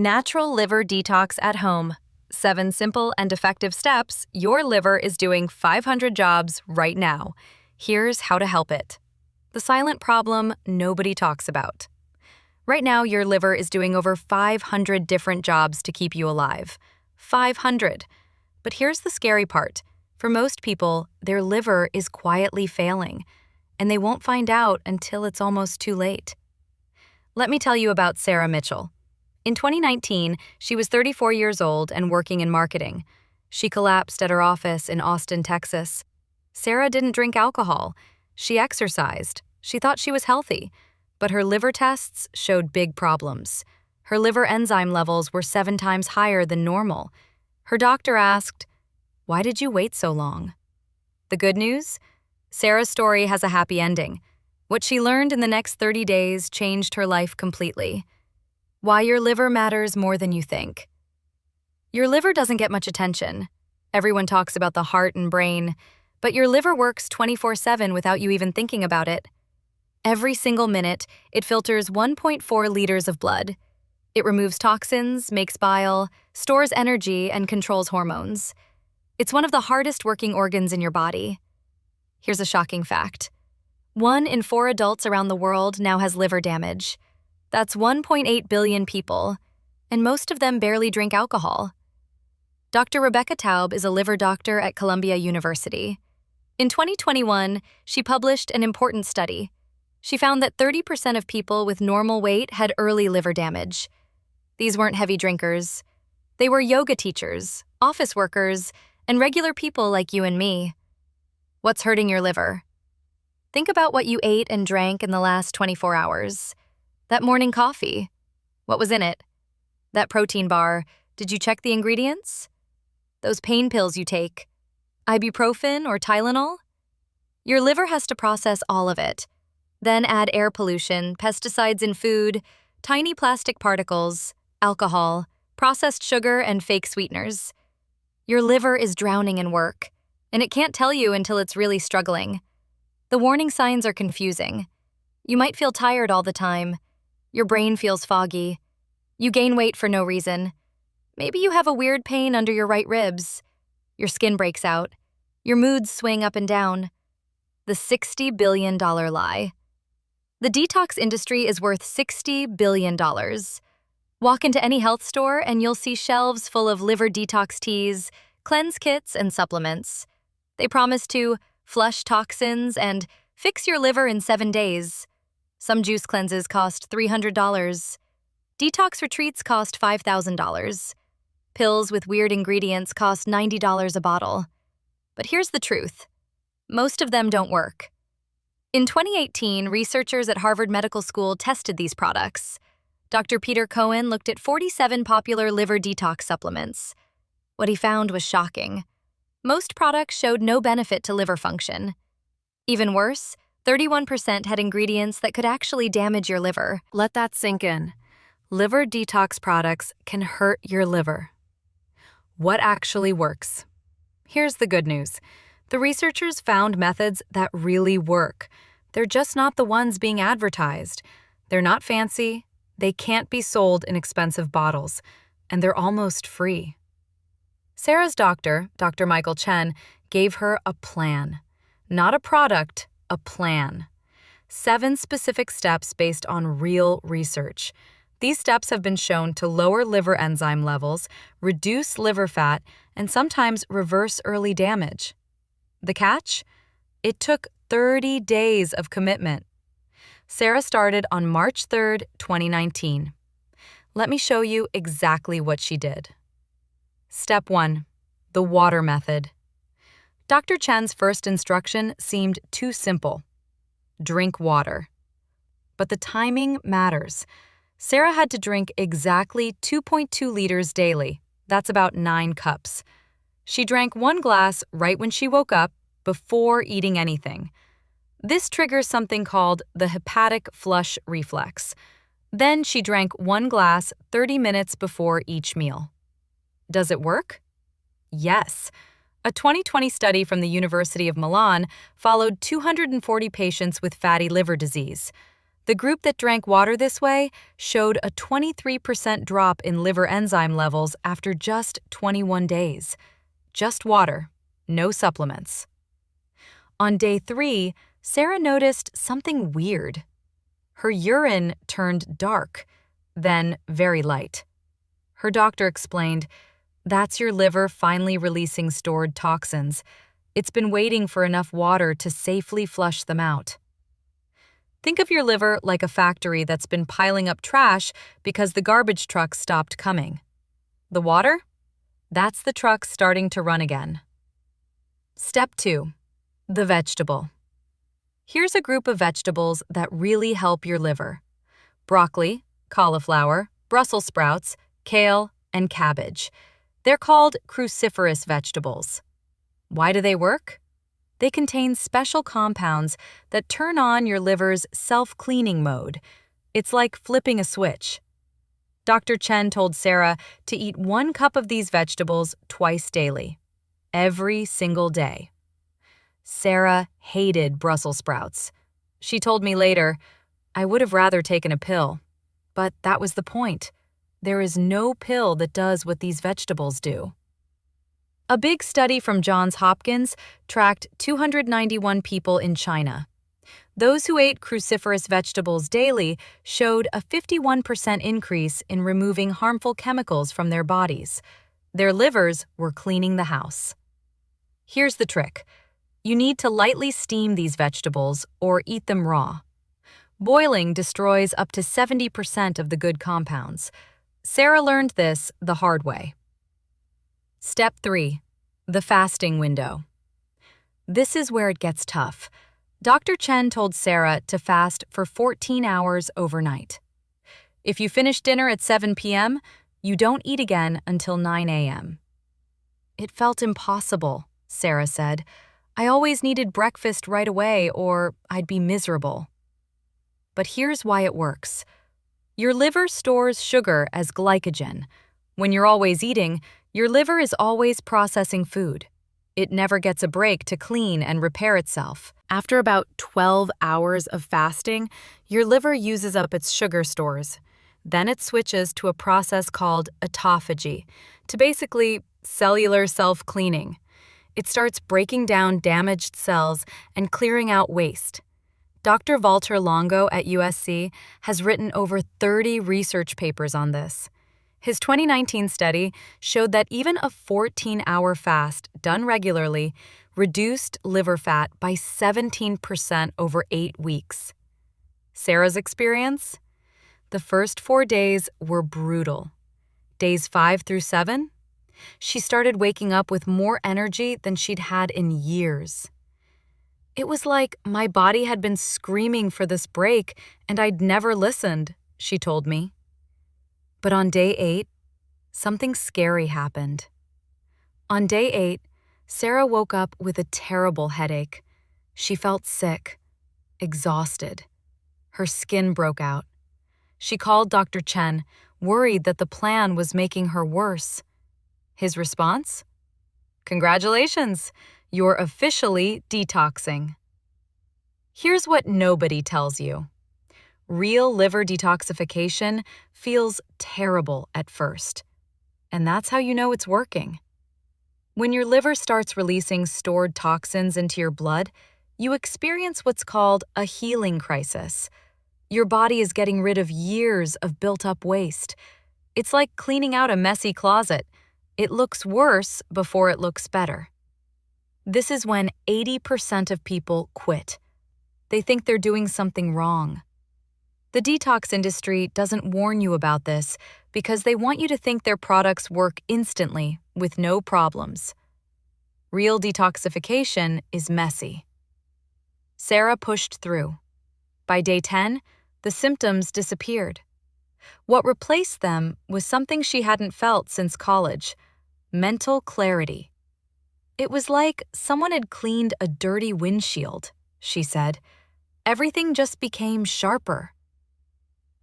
Natural liver detox at home. 7 simple and effective steps your liver is doing 500 jobs right now. Here's how to help it. The silent problem nobody talks about. Right now, your liver is doing over 500 different jobs to keep you alive. 500. But here's the scary part. For most people, their liver is quietly failing, and they won't find out until it's almost too late. Let me tell you about Sarah Mitchell. In 2019, she was 34 years old and working in marketing. She collapsed at her office in Austin, Texas. Sarah didn't drink alcohol. She exercised. She thought she was healthy, but her liver tests showed big problems. Her liver enzyme levels were 7 times higher than normal. Her doctor asked, "Why did you wait so long?" The good news? Sarah's story has a happy ending. What she learned in the next 30 days changed her life completely. Why your liver matters more than you think. Your liver doesn't get much attention. Everyone talks about the heart and brain, but your liver works 24/7 without you even thinking about it. Every single minute, it filters 1.4 liters of blood. It removes toxins, makes bile, stores energy, and controls hormones. It's one of the hardest working organs in your body. Here's a shocking fact. 1 in 4 adults around the world now has liver damage. That's 1.8 billion people, and most of them barely drink alcohol. Dr. Rebecca Taub is a liver doctor at Columbia University. In 2021, she published an important study. She found that 30% of people with normal weight had early liver damage. These weren't heavy drinkers. They were yoga teachers, office workers, and regular people like you and me. What's hurting your liver? Think about what you ate and drank in the last 24 hours. That morning coffee, what was in it? That protein bar, did you check the ingredients? Those pain pills you take, ibuprofen or Tylenol? Your liver has to process all of it. Then add air pollution, pesticides in food, tiny plastic particles, alcohol, processed sugar, and fake sweeteners. Your liver is drowning in work, and it can't tell you until it's really struggling. The warning signs are confusing. You might feel tired all the time. Your brain feels foggy. You gain weight for no reason. Maybe you have a weird pain under your right ribs. Your skin breaks out. Your moods swing up and down. The $60 billion lie. The detox industry is worth $60 billion. Walk into any health store and you'll see shelves full of liver detox teas, cleanse kits, and supplements. They promise to flush toxins and fix your liver in 7 days. Some juice cleanses cost $300. Detox retreats cost $5,000. Pills with weird ingredients cost $90 a bottle. But here's the truth. Most of them don't work. In 2018, researchers at Harvard Medical School tested these products. Dr. Peter Cohen looked at 47 popular liver detox supplements. What he found was shocking. Most products showed no benefit to liver function. Even worse, 31% had ingredients that could actually damage your liver. Let that sink in. Liver detox products can hurt your liver. What actually works? Here's the good news. The researchers found methods that really work. They're just not the ones being advertised. They're not fancy, they can't be sold in expensive bottles, and they're almost free. Sarah's doctor, Dr. Michael Chen, gave her a plan. Not a product, a plan. 7 specific steps based on real research. These steps have been shown to lower liver enzyme levels, reduce liver fat, and sometimes reverse early damage. The catch? It took 30 days of commitment. Sarah started on March 3, 2019. Let me show you exactly what she did. Step 1. The water method. Dr. Chen's first instruction seemed too simple. Drink water. But the timing matters. Sarah had to drink exactly 2.2 liters daily. That's about 9 cups. She drank 1 glass right when she woke up, before eating anything. This triggers something called the hepatic flush reflex. Then she drank 1 glass 30 minutes before each meal. Does it work? Yes. A 2020 study from the University of Milan followed 240 patients with fatty liver disease. The group that drank water this way showed a 23% drop in liver enzyme levels after just 21 days. Just water, no supplements. On day 3, Sarah noticed something weird. Her urine turned dark, then very light. Her doctor explained, "That's your liver finally releasing stored toxins. It's been waiting for enough water to safely flush them out." Think of your liver like a factory that's been piling up trash because the garbage truck stopped coming. The water? That's the truck starting to run again. Step 2. The vegetable. Here's a group of vegetables that really help your liver: broccoli, cauliflower, Brussels sprouts, kale, and cabbage. They're called cruciferous vegetables. Why do they work? They contain special compounds that turn on your liver's self-cleaning mode. It's like flipping a switch. Dr. Chen told Sarah to eat 1 cup of these vegetables twice daily, every single day. Sarah hated Brussels sprouts. She told me later, "I would have rather taken a pill, but that was the point. There is no pill that does what these vegetables do." A big study from Johns Hopkins tracked 291 people in China. Those who ate cruciferous vegetables daily showed a 51% increase in removing harmful chemicals from their bodies. Their livers were cleaning the house. Here's the trick. You need to lightly steam these vegetables or eat them raw. Boiling destroys up to 70% of the good compounds. Sarah learned this the hard way. Step 3. The fasting window. This is where it gets tough. Dr. Chen told Sarah to fast for 14 hours overnight. If you finish dinner at 7 p.m., you don't eat again until 9 a.m. It felt impossible, Sarah said. I always needed breakfast right away or I'd be miserable. But here's why it works. Your liver stores sugar as glycogen. When you're always eating, your liver is always processing food. It never gets a break to clean and repair itself. After about 12 hours of fasting, your liver uses up its sugar stores. Then it switches to a process called autophagy, to basically cellular self-cleaning. It starts breaking down damaged cells and clearing out waste. Dr. Walter Longo at USC has written over 30 research papers on this. His 2019 study showed that even a 14-hour fast done regularly reduced liver fat by 17% over 8 weeks. Sarah's experience? The first 4 days were brutal. Days 5 through 7? She started waking up with more energy than she'd had in years. It was like my body had been screaming for this break and I'd never listened, she told me. But on day 8, something scary happened. On day 8, Sarah woke up with a terrible headache. She felt sick, exhausted. Her skin broke out. She called Dr. Chen, worried that the plan was making her worse. His response? Congratulations, you're officially detoxing. Here's what nobody tells you. Real liver detoxification feels terrible at first, and that's how you know it's working. When your liver starts releasing stored toxins into your blood, you experience what's called a healing crisis. Your body is getting rid of years of built-up waste. It's like cleaning out a messy closet. It looks worse before it looks better. This is when 80% of people quit. They think they're doing something wrong. The detox industry doesn't warn you about this because they want you to think their products work instantly with no problems. Real detoxification is messy. Sarah pushed through. By day 10, the symptoms disappeared. What replaced them was something she hadn't felt since college: mental clarity. It was like someone had cleaned a dirty windshield, she said. Everything just became sharper.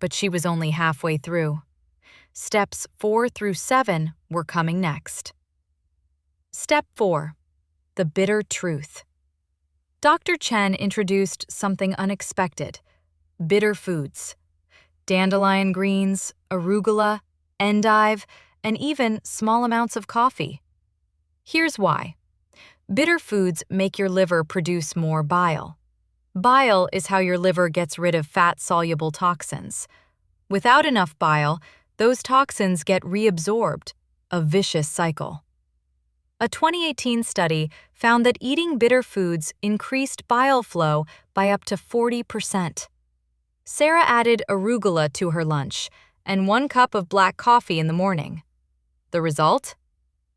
But she was only halfway through. Steps 4 through 7 were coming next. Step 4. The bitter truth. Dr. Chen introduced something unexpected: Bitter foods. Dandelion greens, arugula, endive, and even small amounts of coffee. Here's why. Bitter foods make your liver produce more bile. Bile is how your liver gets rid of fat-soluble toxins. Without enough bile, those toxins get reabsorbed, a vicious cycle. A 2018 study found that eating bitter foods increased bile flow by up to 40%. Sarah added arugula to her lunch and 1 cup of black coffee in the morning. The result?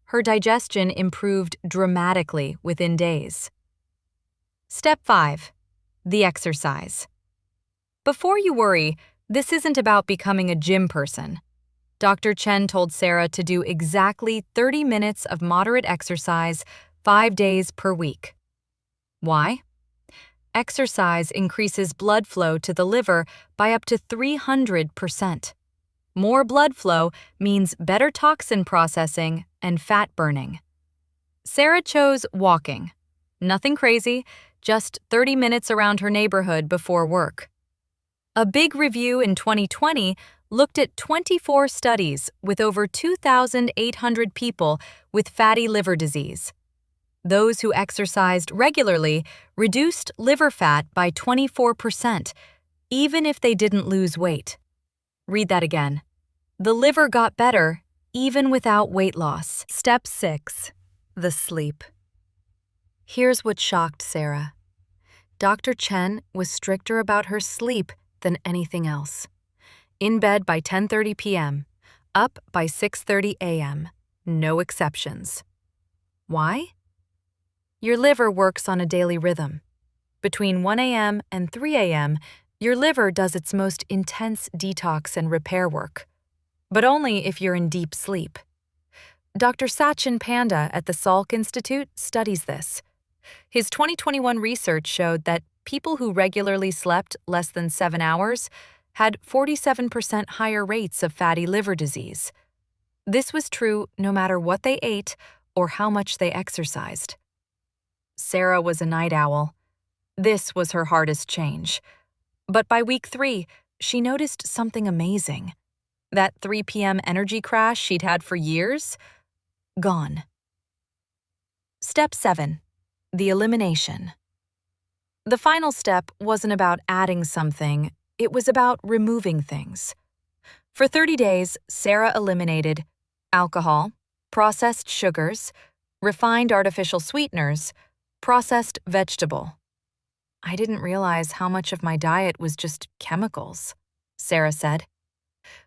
Her digestion improved dramatically within days. Step 5. The exercise. Before you worry, this isn't about becoming a gym person. Dr. Chen told Sarah to do exactly 30 minutes of moderate exercise 5 days per week. Why? Exercise increases blood flow to the liver by up to 300%. More blood flow means better toxin processing and fat burning. Sarah chose walking. Nothing crazy, just 30 minutes around her neighborhood before work. A big review in 2020 looked at 24 studies with over 2,800 people with fatty liver disease. Those who exercised regularly reduced liver fat by 24%, even if they didn't lose weight. Read that again. The liver got better even without weight loss. Step 6. The sleep. Here's what shocked Sarah. Dr. Chen was stricter about her sleep than anything else. In bed by 10:30 p.m., up by 6:30 a.m., no exceptions. Why? Your liver works on a daily rhythm. Between 1 a.m. and 3 a.m., your liver does its most intense detox and repair work, but only if you're in deep sleep. Dr. Sachin Panda at the Salk Institute studies this. His 2021 research showed that people who regularly slept less than 7 hours had 47% higher rates of fatty liver disease. This was true no matter what they ate or how much they exercised. Sarah was a night owl. This was her hardest change. But by week 3, she noticed something amazing. That 3 p.m. energy crash she'd had for years? Gone. Step 7. The elimination. The final step wasn't about adding something, it was about removing things. For 30 days, Sarah eliminated alcohol, processed sugars, refined artificial sweeteners, processed vegetable. I didn't realize how much of my diet was just chemicals, Sarah said.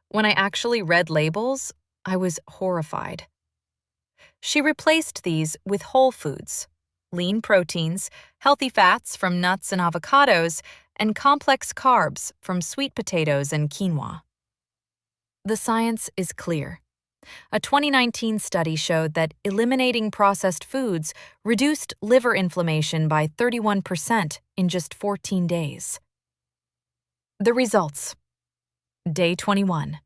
When I actually read labels, I was horrified. She replaced these with whole foods, lean proteins, healthy fats from nuts and avocados, and complex carbs from sweet potatoes and quinoa. The science is clear. A 2019 study showed that eliminating processed foods reduced liver inflammation by 31% in just 14 days. The results. Day 21.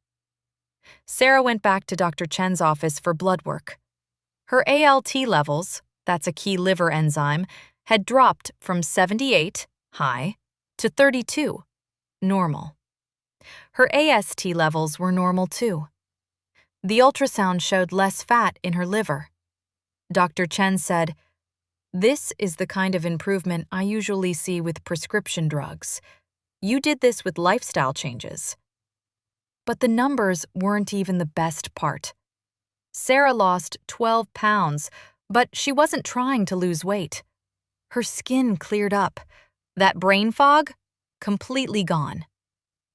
Sarah went back to Dr. Chen's office for blood work. Her ALT levels, that's a key liver enzyme, had dropped from 78, high, to 32, normal. Her AST levels were normal too. The ultrasound showed less fat in her liver. Dr. Chen said, "This is the kind of improvement I usually see with prescription drugs. You did this with lifestyle changes." But the numbers weren't even the best part. Sarah lost 12 pounds, but she wasn't trying to lose weight. Her skin cleared up. That brain fog? Completely gone.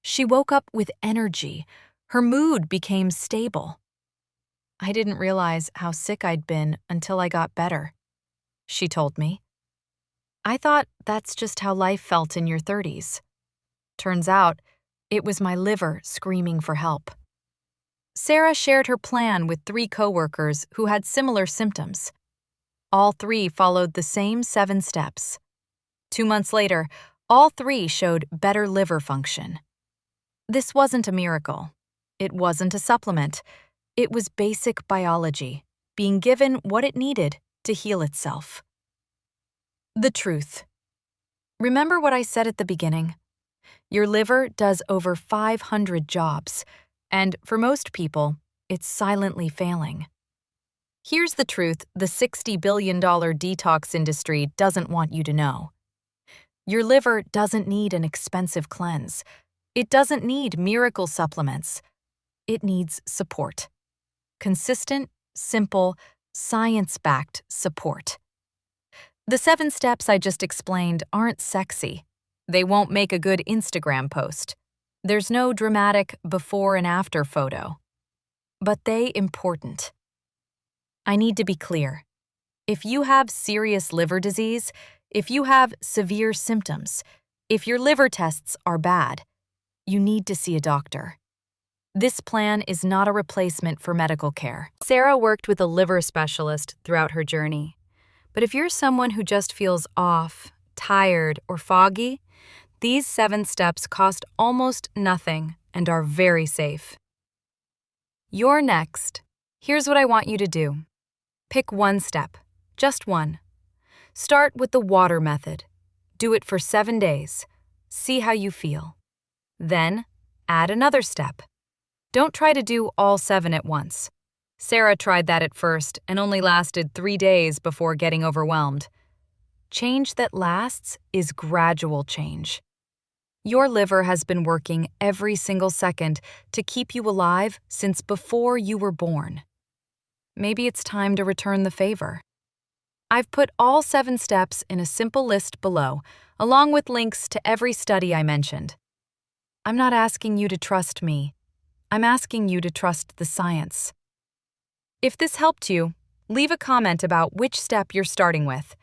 She woke up with energy. Her mood became stable. "I didn't realize how sick I'd been until I got better," she told me. "I thought that's just how life felt in your 30s. Turns out, it was my liver screaming for help." Sarah shared her plan with 3 coworkers who had similar symptoms. All 3 followed the same 7 steps. 2 months later, all 3 showed better liver function. This wasn't a miracle. It wasn't a supplement. It was basic biology, being given what it needed to heal itself. The truth. Remember what I said at the beginning? Your liver does over 500 jobs, and for most people, it's silently failing. Here's the truth the $60 billion detox industry doesn't want you to know. Your liver doesn't need an expensive cleanse. It doesn't need miracle supplements. It needs support. Consistent, simple, science-backed support. The 7 steps I just explained aren't sexy. They won't make a good Instagram post. There's no dramatic before and after photo. But they important. I need to be clear. If you have serious liver disease, if you have severe symptoms, if your liver tests are bad, you need to see a doctor. This plan is not a replacement for medical care. Sarah worked with a liver specialist throughout her journey. But if you're someone who just feels off, tired, or foggy, these 7 steps cost almost nothing and are very safe. You're next. Here's what I want you to do. Pick one step, just one. Start with the water method. Do it for 7 days. See how you feel. Then, add another step. Don't try to do all 7 at once. Sarah tried that at first and only lasted 3 days before getting overwhelmed. Change that lasts is gradual change. Your liver has been working every single second to keep you alive since before you were born. Maybe it's time to return the favor. I've put all 7 steps in a simple list below, along with links to every study I mentioned. I'm not asking you to trust me. I'm asking you to trust the science. If this helped you, leave a comment about which step you're starting with.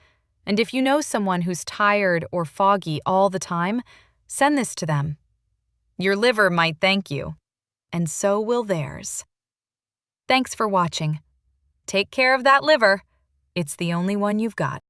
And if you know someone who's tired or foggy all the time, send this to them. Your liver might thank you, and so will theirs. Thanks for watching. Take care of that liver. It's the only one you've got.